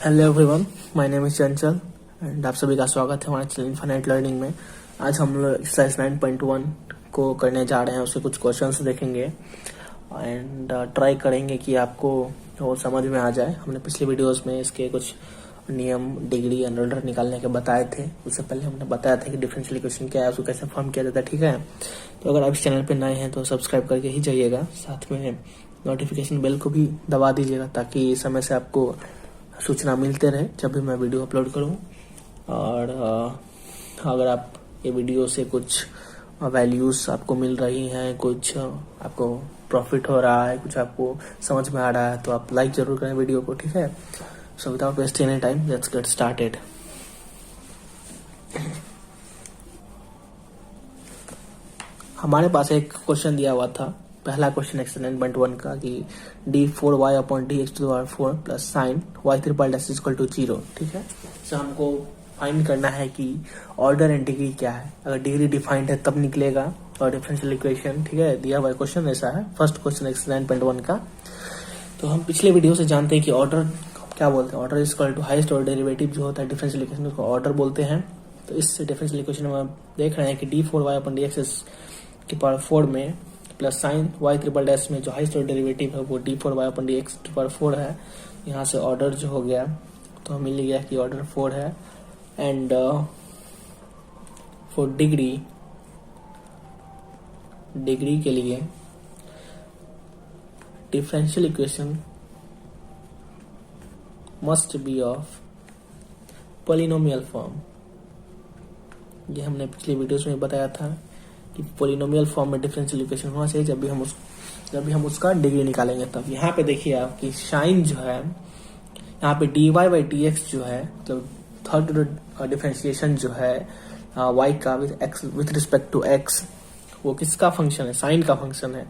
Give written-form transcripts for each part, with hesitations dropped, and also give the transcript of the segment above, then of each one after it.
Hello everyone, my name is Chanchal and आप सभी का स्वागत है हमारे चैनल इनफिनिट लर्निंग में। आज हम लोग एक्सरसाइज 9.1 को करने जा रहे हैं। उसके कुछ क्वेश्चंस देखेंगे एंड ट्राई करेंगे कि आपको वो समझ में आ जाए। हमने पिछले वीडियोस में इसके कुछ नियम, डिग्री एंड ऑर्डर निकालने के बताए थे। उससे पहले हमने बताया था कि डिफरेंशियल इक्वेशन क्या है, उसको कैसे फॉर्म किया जाता है। ठीक है, तो अगर आप इस चैनल पर नए हैं तो सब्सक्राइब करके ही जाइएगा, साथ में नोटिफिकेशन बेल को भी दबा दीजिएगा ताकि समय से आपको सूचना मिलते रहे जब भी मैं वीडियो अपलोड करूं। और अगर आप ये वीडियो से कुछ वैल्यूज आपको मिल रही हैं, कुछ आपको प्रॉफिट हो रहा है, कुछ आपको समझ में आ रहा है, तो आप लाइक जरूर करें वीडियो को। ठीक है, so without wasting any time let's get started. हमारे पास एक क्वेश्चन दिया हुआ था, पहला क्वेश्चन एक्सरसाइज 9.1 का, कि d4y upon dx⁴ plus sine y triple dash equal to 0। ठीक है, तो हमको फाइंड करना है कि ऑर्डर एंड डिग्री क्या है। अगर डिग्री डिफाइंड है तब निकलेगा और डिफरेंशियल इक्वेशन। ठीक है, दिया हुआ क्वेश्चन ऐसा है, फर्स्ट क्वेश्चन एक्सरसाइज 9.1 का। तो हम पिछले वीडियो से जानते हैं कि ऑर्डर क्या बोलते हैं। Order is equal to highest order derivative जो होता है डिफरेंशियल इक्वेशन, उसको ऑर्डर बोलते हैं। तो इस डिफरेंशियल इक्वेशन में हम देख रहे हैं कि d4y अपॉन dx⁴ में plus sine y triple dash में जो हाईएस्ट ऑर्डर डेरिवेटिव है वो d4y अपॉन dx⁴ है। यहाँ से ऑर्डर जो हो गया तो हमें मिल गया कि ऑर्डर 4 है। एंड फॉर डिग्री के लिए differential equation must be of polynomial form. ये हमने पिछले वीडियोस में बताया था कि पॉलिनोमियल फॉर्म में डिफरेंशियल इक्वेशन होना चाहिए जब भी हम उसका डिग्री निकालेंगे तब। यहाँ पे देखिए आप कि साइन जो है, यहाँ पे dy/dx जो है, मतलब थर्ड डिफरेंशिएशन जो है y का विथ रिस्पेक्ट टू x, वो किसका फंक्शन है? साइन का फंक्शन है।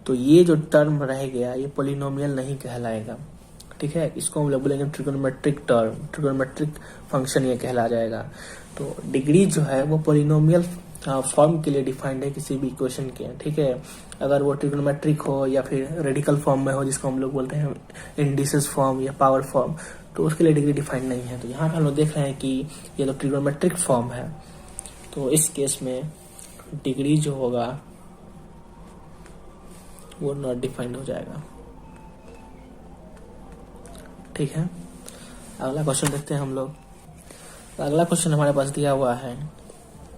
तो ये जो टर्म रह गया ये पॉलिनोमियल नहीं कहलाएगा। ठीक है, इसको हम लोग बोलेंगे ट्रिगोनोमेट्रिक टर्म, ट्रिगोनोमेट्रिक फंक्शन ये कहला जाएगा। तो डिग्री जो है वो पॉलिनोमियल फॉर्म के लिए डिफाइंड है किसी भी इक्वेशन के। ठीक है, अगर वो ट्रिगोनोमेट्रिक हो या फिर रेडिकल फॉर्म में हो, जिसको हम लोग बोलते हैं इंडिसेस फॉर्म या पावर फॉर्म, तो उसके लिए डिग्री डिफाइंड नहीं है। तो यहाँ पे हम लोग देख रहे हैं कि ये तो ट्रिगोनोमेट्रिक फॉर्म है, तो इस केस में डिग्री जो होगा वो नॉट डिफाइंड हो जाएगा। ठीक है, अगला क्वेश्चन देखते हैं हम लोग। अगला क्वेश्चन हमारे पास दिया हुआ है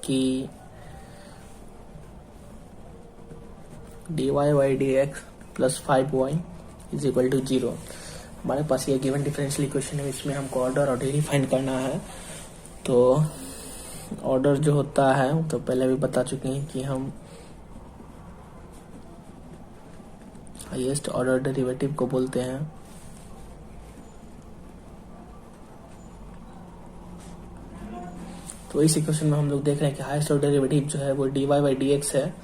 कि dy/dx plus 5y is equal to 0। हमारे पास ये गिवन डिफरेंशियल इक्वेशन है, इसमें हमको ऑर्डर और डिग्री फाइंड करना है। तो ऑर्डर जो होता है तो पहले भी बता चुके हैं कि हम हाईएस्ट ऑर्डर डेरिवेटिव को बोलते हैं। तो इस इक्वेशन में हम लोग देख रहे हैं कि हाईएस्ट ऑर्डर डेरिवेटिव जो है वो dy/dx है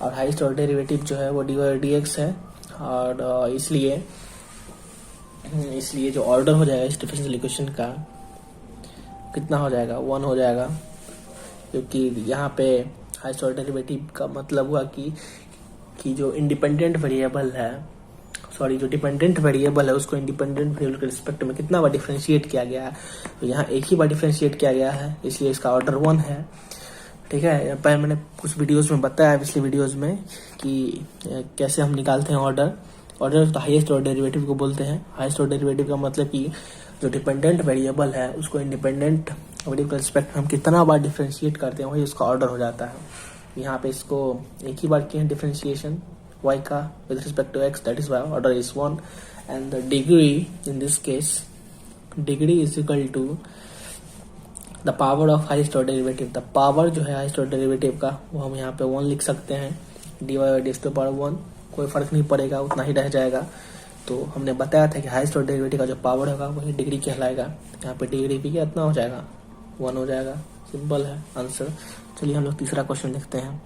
और हाईएस्ट ऑर्डर डेरिवेटिव जो है वो dy/dx है। और इसलिए जो ऑर्डर हो जाएगा इस डिफरेंशियल इक्वेशन का कितना हो जाएगा? 1 हो जाएगा, क्योंकि यहाँ पे हाईएस्ट ऑर्डर डेरिवेटिव का मतलब हुआ कि जो इंडिपेंडेंट वेरिएबल है, जो डिपेंडेंट वेरिएबल है उसको इंडिपेंडेंट वेरिएबल के रिस्पेक्ट में कितना बार डिफरेंशिएट किया गया है। तो यहाँ एक ही बार डिफरेंशिएट किया गया है, इसलिए इसका ऑर्डर 1 है। ठीक है, पहले मैंने कुछ वीडियोस में बताया, पिछले वीडियोस में, कि कैसे हम निकालते हैं ऑर्डर। ऑर्डर तो हाईएस्ट ऑर्डर डेरिवेटिव को बोलते हैं। हाईएस्ट ऑर्डर डेरिवेटिव का मतलब कि जो डिपेंडेंट वेरिएबल है उसको इंडिपेंडेंट वेरिएबल के रिस्पेक्ट में हम कितना बार डिफरेंशिएट करते हैं वही उसका ऑर्डर हो जाता है। यहाँ पे इसको एक ही बार किए हैं डिफरेंशिएशन y का with respect to x, that is why order is 1, and the degree in this case, degree is equal to the power of highest order derivative। the power जो है highest order derivative का वो हम यहाँ पे 1 लिख सकते हैं, dy/dx⁴ कोई फर्क नहीं पड़ेगा, उतना ही रह जाएगा। तो हमने बताया था कि हाईएस्ट ऑर्डर डेरिवेटिव का जो पावर होगा वही डिग्री कहलाएगा। यहाँ पे डिग्री भी कितना हो जाएगा? 1 हो जाएगा। सिंपल है आंसर। चलिए हम लोग तीसरा क्वेश्चन देखते हैं।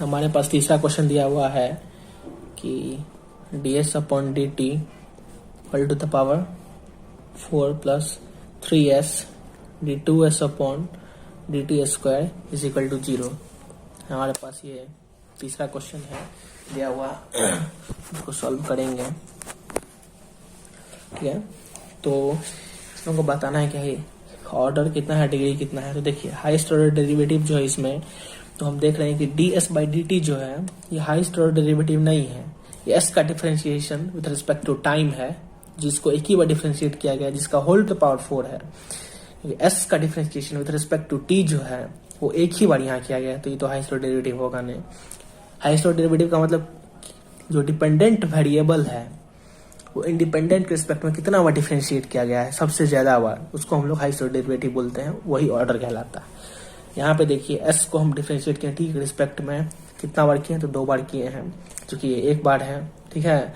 हमारे पास तीसरा क्वेश्चन दिया हुआ है कि ds/dt equal to the power 4 plus 3s d2s/dt² is equal to 0। हमारे पास ये तीसरा क्वेश्चन है दिया हुआ, इसको सॉल्व करेंगे। ठीक है, तो हमको बताना है क्या है ऑर्डर कितना है, डिग्री कितना है। तो देखिए हाईएस्ट ऑर्डर डेरिवेटिव जो है इसमें, तो हम देख रहे हैं कि ds/dt जो है ये हाईएस्ट ऑर्डर डेरिवेटिव नहीं है, ये s का differentiation with respect to time है, जिसको एक ही बार डिफरेंशिएट किया गया, जिसका होल टू पावर 4 है। s का differentiation with respect to t जो है वो एक ही बार यहाँ किया गया है, तो ये तो हाईएस्ट ऑर्डर डेरिवेटिव होगा नहीं। हाईएस्ट ऑर्डर डेरिवेटिव का मतलब जो डिपेंडेंट वेरिएबल है वो इंडिपेंडेंट के रिस्पेक्ट में कितना बार डिफरेंशिएट किया गया है, सबसे ज्यादा बार, उसको हम लोग हाईएस्ट ऑर्डर डेरिवेटिव बोलते हैं, वही ऑर्डर कहलाता है। यहाँ पे देखिए s को हम डिफरेंशिएट किए t के रिस्पेक्ट में कितना बार किए हैं, तो 2 बार किए हैं, क्योंकि ये 1 बार है, ठीक है।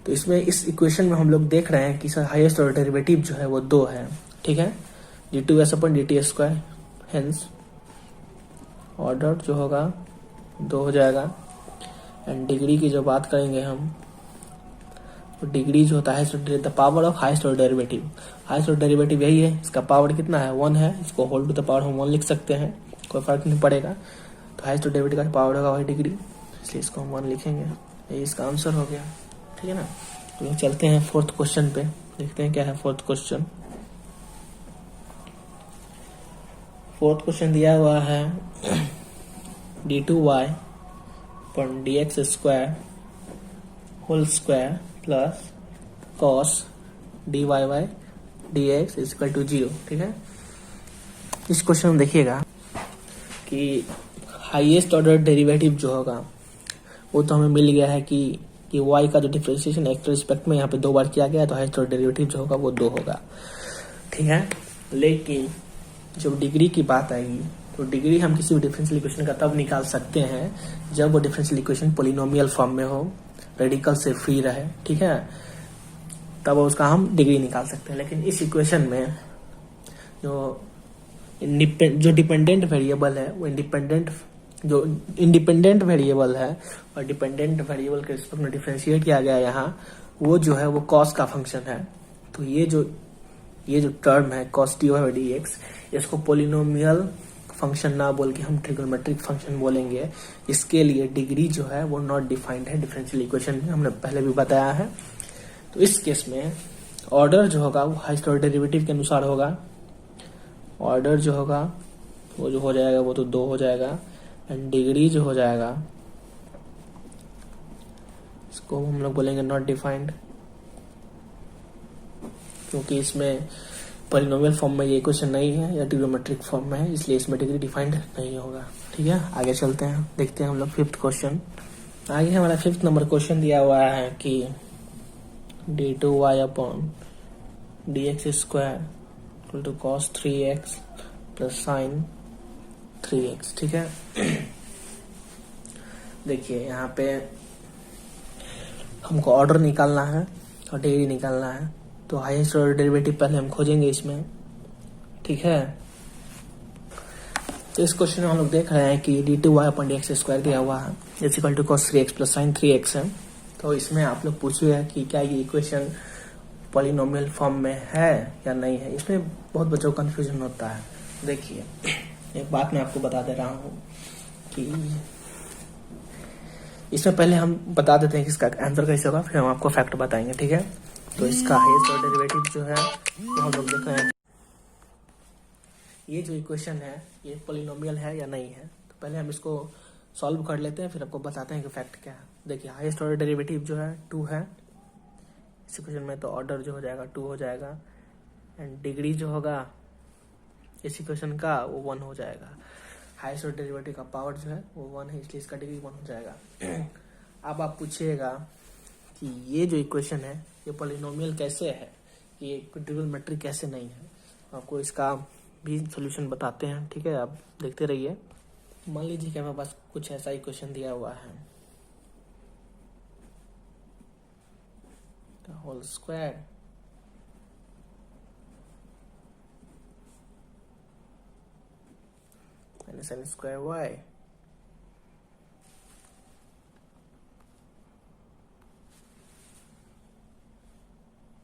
तो इसमें इस इक्वेशन में हम लोग देख रहे हैं कि सर हाईएस्ट ऑर्डर डेरिवेटिव जो है वो 2 है, ठीक है, d2s/dt², हेंस ऑर्डर जो होगा 2 हो जाएगा। एंड डिग्री की जो बात करेंगे हम, तो डिग्री जो होता है the power of highest order derivative, highest order derivative यही है, इसका पावर कितना है 1 है, इसको होल टू द पावर हम 1 लिख सकते हैं, कोई फर्क नहीं पड़ेगा। तो हाईएस्ट ऑर्डर डेरिवेटिव का पावर होगा वही डिग्री, इसलिए इसको हम 1 लिखेंगे, ये इसका आंसर हो गया, ठीक है ना। तो चलते हैं 4th क्वेश्चन पे, देखते हैं क्या है 4th क्वेश्चन। 4th क्वेश्चन दिया हुआ है d2y dx² whole square plus cos dy dx equal to 0, ठीक है। इस क्वेश्चन में देखिएगा कि हाईएस्ट ऑर्डर डेरिवेटिव जो होगा वो तो हमें मिल गया है कि y का जो डिफरेंशिएशन एक्स रिस्पेक्ट में यहाँ पे 2 बार किया गया है, तो हाईएस्ट ऑर्डर डेरिवेटिव जो होगा वो 2 होगा, ठीक है। लेकिन जब डिग्री की बात आएगी तो डिग्री हम किसी भी डिफरेंशियल इक्वेशन का तब निकाल सकते हैं जब वो डिफरेंशियल इक्वेशन पॉलिनोमियल फॉर्म में हो, रेडिकल से फ्री रहे, ठीक है, तब उसका हम डिग्री निकाल सकते हैं। लेकिन इस इक्वेशन में जो डिपेंडेंट वेरिएबल है वो इंडिपेंडेंट वेरिएबल है और डिपेंडेंट वेरिएबल के रिस्पेक्ट में डिफरेंशिएट किया गया यहाँ, वो जो है वो कॉस का फंक्शन है। तो ये जो टर्म है cos dy dx, इसको पोलिनोमियल फंक्शन ना बोल के हम ट्रिगोनोमेट्रिक फंक्शन बोलेंगे। इसके लिए डिग्री जो है वो नॉट डिफाइंड है डिफरेंशियल इक्वेशन में, हमने पहले भी बताया है। तो इस केस में ऑर्डर जो होगा वो हाईएस्ट ऑर्डर डेरिवेटिव के अनुसार होगा, ऑर्डर जो होगा वो जो हो जाएगा वो तो 2 हो जाएगा, एंड डिग्री जो हो जाएगा इसको हम लोग बोलेंगे नॉट डिफाइंड, क्योंकि इसमें पॉलिनोमियल फॉर्म में ये इक्वेशन नहीं है या ट्रिगोनोमेट्रिक फॉर्म में है, इसलिए इसमें डिग्री डिफाइंड नहीं होगा, ठीक है। आगे चलते हैं, देखते हैं हम लोग 5th क्वेश्चन। आगे हमारा 5th नंबर क्वेश्चन दिया हुआ है कि d2y dx² equal to cos 3x plus sin 3x, ठीक है। देखिए यहाँ पे हमको ऑर्डर निकालना है और डिग्री निकालना है, तो हाईएस्ट ऑर्डर डेरिवेटिव पहले हम खोजेंगे इसमें, ठीक है। तो इस क्वेश्चन में हम लोग देख रहे हैं कि d2y dx² दिया हुआ है equal to cos 3x plus sin 3x है। तो इसमें आप लोग पूछिए कि क्या ये इक्वेशन पॉलिनोमियल फॉर्म में है या नहीं है, इसमें बहुत बच्चों को कंफ्यूजन होता है। देखिए एक बात मैं आपको बता दे रहा हूँ कि इसमें पहले हम बता देते हैं कि इसका आंसर कैसे होगा, फिर हम आपको फैक्ट बताएंगे, ठीक है। तो इसका हाईएस्ट ऑर्डर डेरिवेटिव जो है वो हम लोग देख रहे हैं, ये जो इक्वेशन है ये पॉलिनोमियल है या नहीं है। तो पहले हम इसको सॉल्व कर लेते हैं, फिर आपको बताते हैं कि फैक्ट क्या है। देखिए हाईएस्ट ऑर्डर डेरिवेटिव जो है 2 है इस इक्वेशन में, तो ऑर्डर जो हो जाएगा 2 हो जाएगा, एंड डिग्री जो होगा इस इक्वेशन का वो 1 हो जाएगा। हाईएस्ट ऑर्डर डेरिवेटिव का पावर जो है वो 1 है, इसलिए इसका डिग्री 1 हो जाएगा। अब आप पूछिएगा कि ये जो इक्वेशन है ये पॉलिनोमियल कैसे है, ये ट्रिगोनोमेट्रिक कैसे नहीं है। आपको इसका भी सोल्यूशन बताते हैं, ठीक है, आप देखते रहिए। मान लीजिए कि हमारे पास कुछ ऐसा इक्वेशन दिया हुआ है, whole square minus n square y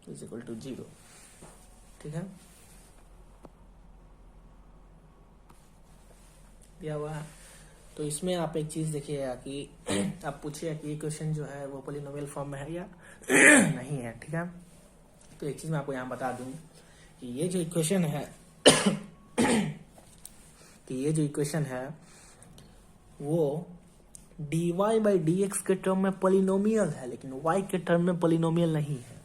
is equal to 0, ठीक है, दिया हुआ है। तो इसमें आप एक चीज देखिएगा कि आप पूछिए कि इक्वेशन जो है वो पॉलिनोमियल फॉर्म में है या नहीं है, ठीक है। तो एक चीज मैं आपको यहाँ बता दूं, कि ये जो इक्वेशन है वो dy बाई dx के टर्म में पॉलिनोमियल है, लेकिन y के टर्म में पॉलिनोमियल नहीं है।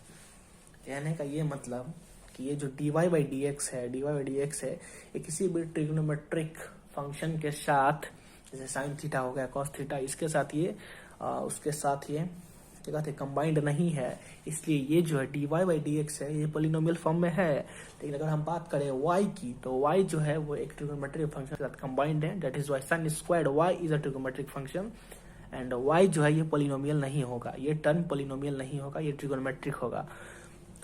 कहने का ये मतलब कि ये जो dy बाई dx है, ये किसी भी ट्रिग्नोमेट्रिक फंक्शन के साथ, जैसे साइन थीटा हो गया, कॉस थीटा, इसके साथ ये उसके साथ ये क्या कहते हैं, कंबाइंड नहीं है। इसलिए ये जो है dy बाई dx है, ये पॉलिनोमियल फॉर्म में है। लेकिन अगर हम बात करें y की, तो y जो है वो एक ट्रिग्नोमेट्रिक फंक्शन के साथ कंबाइंड है। That is Y sine squared y is a trigonometric function and y जो है ये पॉलिनोमियल नहीं होगा, ये टर्म पॉलिनोमियल नहीं होगा, ये ट्रिग्नोमेट्रिक होगा।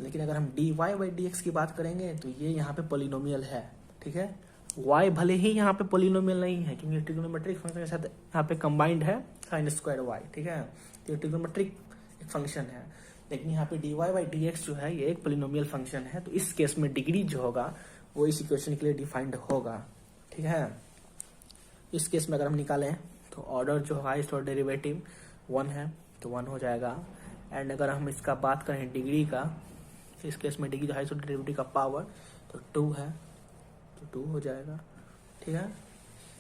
लेकिन अगर हम dy बाई dx की बात करेंगे तो ये यहाँ पे पॉलिनोमियल है। ठीक है, y भले ही यहाँ पे पॉलिनोमियल नहीं है, क्योंकि ट्रिग्नोमेट्रिक फंक्शन के साथ यहाँ पे कंबाइंड है साइन स्क्वायर y। ठीक है, तो ये ट्रिग्नोमेट्रिक एक फंक्शन है। लेकिन यहाँ पे dy बाई dx जो है ये एक पॉलिनोमियल फंक्शन है। तो इस केस में डिग्री जो होगा वो इस इक्वेशन के लिए डिफाइंड होगा। ठीक है, इस केस में अगर हम निकालें तो ऑर्डर जो है इसका डेरिवेटिव 1 है, तो 1 हो जाएगा। एंड अगर हम इसका बात करें डिग्री का, तो इस केस में डिग्री जो है इसका डेरिवेटिव का पावर तो 2 है, तो 2 हो जाएगा। ठीक है,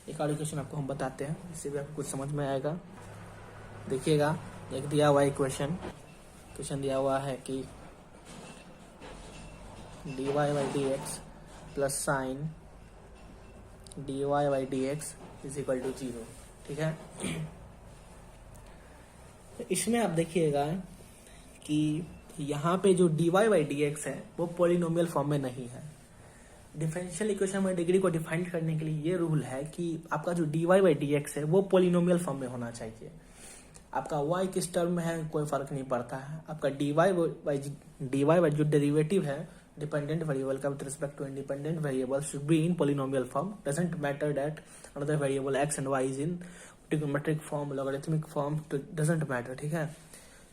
एक और इक्वेशन आपको हम बताते हैं, इससे भी आपको कुछ समझ में आएगा। देखिएगा, एक दिया हुआ क्वेश्चन दिया हुआ है कि dy by dx plus sine dy by dx is equal to 0। ठीक है, तो इसमें आप देखिएगा कि यहाँ पे जो dy बाई dx है वो पॉलिनोमियल फॉर्म में नहीं है। डिफरेंशियल इक्वेशन में डिग्री को डिफाइन करने के लिए ये रूल है कि आपका जो dy बाई dx है वो पॉलिनोमियल फॉर्म में होना चाहिए। आपका y किस टर्म में है कोई फर्क नहीं पड़ता है। आपका dy बाई जो डेरिवेटिव है डिपेंडेंट वेरिएबल का with respect to independent variable should be in polynomial form. Doesn't matter that another variable x and y is in trigonometric form, logarithmic form, doesn't matter. ठीक है,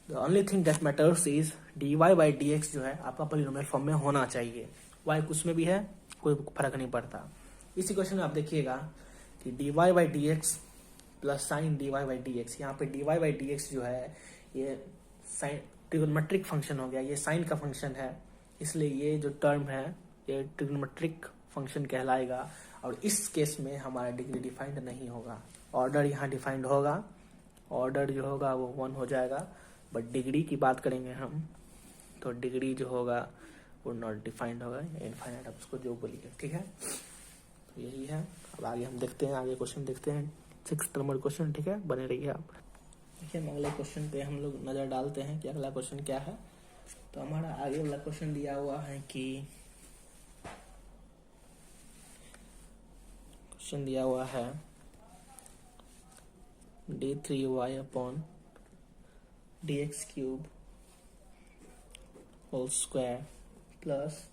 the only thing that matters is dy by dx जो है आपका polynomial form में होना चाहिए। y कुछ में भी है कोई फर्क नहीं पड़ता। इस इक्वेशन में आप देखिएगा कि dy by dx plus sine dy by dx, यहाँ पे dy बाई dx जो है ये साइन ट्रिग्नोमेट्रिक फंक्शन हो गया, ये साइन का फंक्शन है, इसलिए ये जो टर्म है ये ट्रिग्नोमेट्रिक फंक्शन कहलाएगा। और इस केस में हमारा डिग्री डिफाइंड नहीं होगा, ऑर्डर यहाँ डिफाइंड होगा, ऑर्डर जो होगा वो 1 हो जाएगा। बट डिग्री की बात करेंगे हम तो डिग्री जो होगा वो नॉट डिफाइंड होगा, इनफाइनाइट, आप उसको जो बोलिए। ठीक है, तो यही है। अब आगे हम देखते हैं, आगे क्वेश्चन देखते हैं, 6 नंबर क्वेश्चन। ठीक है, बने रहिए आप। देखिए, हम अगले क्वेश्चन पे हम लोग नजर डालते हैं कि अगला क्वेश्चन क्या है। तो हमारा आगे वाला क्वेश्चन दिया हुआ है कि क्वेश्चन दिया हुआ है d3y upon dx cube whole square plus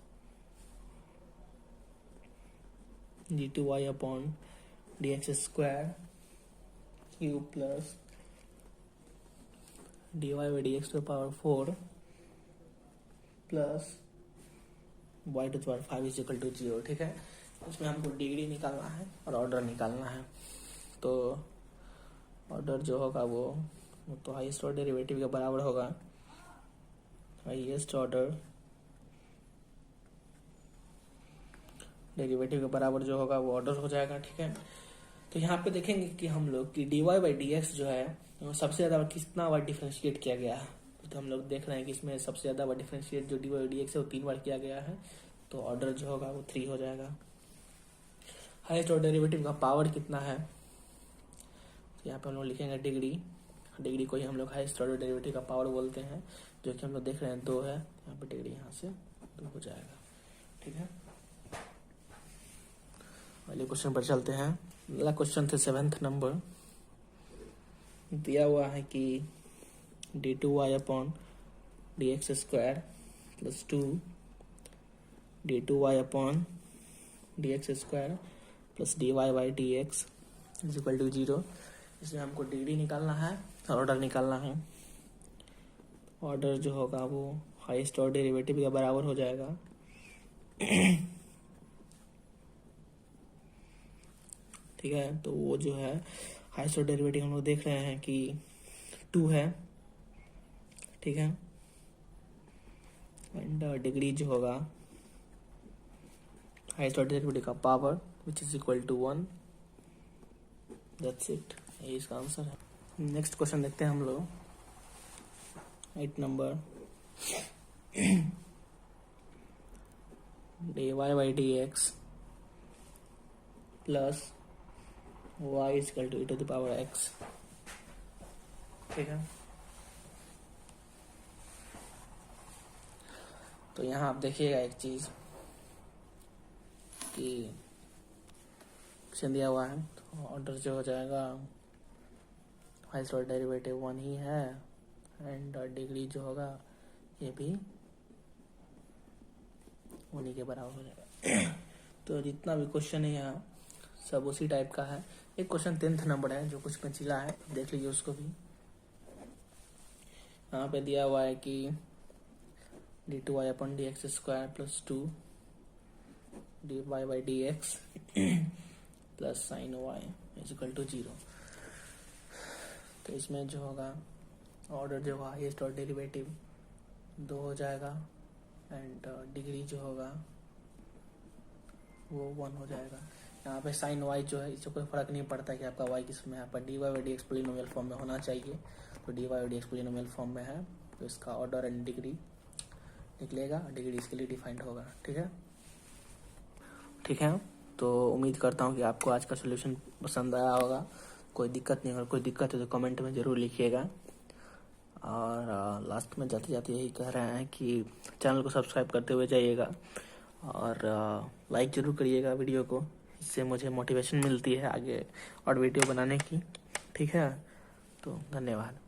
d2y upon dx square cube plus dy by dx to power 4 plus y to power 5 is equal to 0। ठीक है, उसमें हमको डिग्री निकालना है और ऑर्डर निकालना है। तो ऑर्डर जो होगा वो तो हाईएस्ट ऑर्डर डेरिवेटिव के बराबर होगा। हाईएस्ट ऑर्डर डेरिवेटिव के बराबर जो होगा वो ऑर्डर हो जाएगा। ठीक है, तो यहाँ पे देखेंगे कि हम लोग की dy बाई dx जो है वो सबसे ज्यादा कितना बार डिफरेंशिएट किया गया है। तो हम लोग देख रहे हैं कि इसमें सबसे ज्यादा बार डिफरेंशिएट जो dy बाई dx है वो 3 बार किया गया है। तो ऑर्डर जो होगा वो 3 हो जाएगा। हाईएस्ट ऑर्डर डेरिवेटिव का पावर कितना है, तो यहाँ पे हम लोग लिखेंगे डिग्री को ही हम लोग हाईएस्ट ऑर्डर डेरिवेटिव का पावर बोलते हैं, जो कि हम लोग देख रहे हैं 2 है। यहाँ पे डिग्री यहाँ से 2 हो जाएगा। ठीक है, अगले क्वेश्चन पर चलते हैं। अगला क्वेश्चन थे 7th नंबर। दिया हुआ है कि d2y upon dx square plus 2 d2y upon dx square plus dy by dx is equal to 0। इसमें हमको डिग्री निकालना है और ऑर्डर निकालना है। ऑर्डर जो होगा वो हाईएस्ट ऑर्डर डेरिवेटिव के बराबर हो जाएगा। ठीक है, तो वो जो है हाईएस्ट ऑर्डर डेरिवेटिव हम लोग देख रहे हैं कि 2 है। ठीक है, एंड डिग्री जो होगा हाईएस्ट ऑर्डर डेरिवेटिव का power which is equal to 1। That's it, ये इसका आंसर है। नेक्स्ट क्वेश्चन देखते हैं हम लोग। 8 number. dy by dx plus y is equal to e to the power x। ठीक है, तो यहाँ आप देखिएगा एक चीज कि क्वेश्चन दिया हुआ है, तो ऑर्डर जो हो जाएगा हाईएस्ट ऑर्डर डेरिवेटिव 1 ही है, एंड डिग्री जो होगा ये भी उन्हीं के बराबर हो जाएगा। तो जितना भी क्वेश्चन है यहाँ सब उसी टाइप का है। एक क्वेश्चन 10th नंबर है जो कुछ पेंसिला है, देख लीजिए उसको भी। यहाँ पे दिया हुआ है कि d2y upon dx square plus 2 dy by dx plus sine y is equal to 0। तो इसमें जो होगा ऑर्डर जो होगा हाईएस्ट ऑर्डर डेरिवेटिव 2 हो जाएगा, एंड डिग्री जो होगा वो 1 हो जाएगा। यहाँ पे साइन y जो है इससे कोई फर्क नहीं पड़ता कि आपका y किस में है, पर dy by dx polynomial form में होना चाहिए। तो dy by dx polynomial form में है, तो इसका ऑर्डर एंड डिग्री निकलेगा, डिग्री इसके लिए डिफाइंड होगा। ठीक है, तो उम्मीद करता हूँ कि आपको आज का सोल्यूशन पसंद आया होगा। कोई दिक्कत नहीं, अगर कोई दिक्कत है तो कमेंट में ज़रूर लिखिएगा। और लास्ट में जाते जाते यही कह रहे हैं कि चैनल को सब्सक्राइब करते हुए जाइएगा, और लाइक ज़रूर करिएगा वीडियो को, इससे मुझे मोटिवेशन मिलती है आगे और वीडियो बनाने की। ठीक है, तो धन्यवाद।